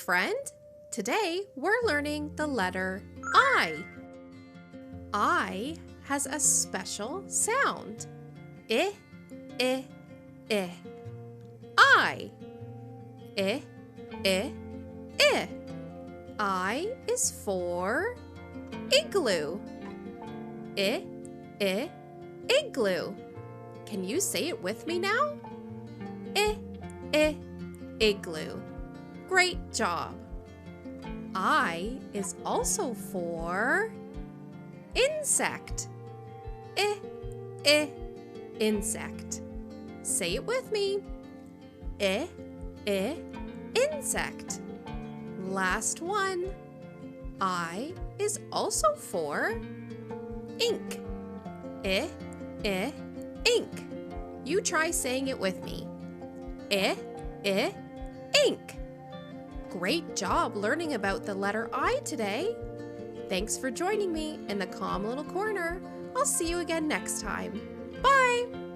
friend! Today we're learning the letter I. I has a special sound. I, I, I. I. I, I, I. I is for igloo. I, I, igloo. Can you say it with me now? I, igloo. Great job. I is also for insect. I, insect. Say it with me. I, insect. Last one. I is also for ink. I, ink. You try saying it with me. I, ink. Great job learning about the letter I today. Thanks for joining me in the Calm Little Corner. I'll see you again next time. Bye!